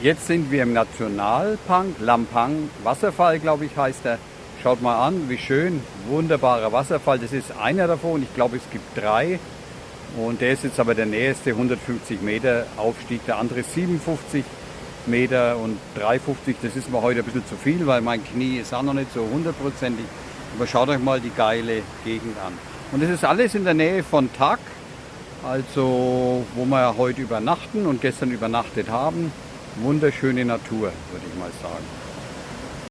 Jetzt sind wir im Nationalpark Lampang Wasserfall, glaube ich, heißt er. Schaut mal an, wie schön, wunderbarer Wasserfall. Das ist einer davon. Ich glaube, es gibt 3. Und der ist jetzt aber der nächste, 150 Meter Aufstieg. Der andere ist 57 Meter und 350. Das ist mir heute ein bisschen zu viel, weil mein Knie ist auch noch nicht so hundertprozentig. Aber schaut euch mal die geile Gegend an. Und das ist alles in der Nähe von Tak, also wo wir heute übernachten und gestern übernachtet haben. Wunderschöne Natur, würde ich mal sagen.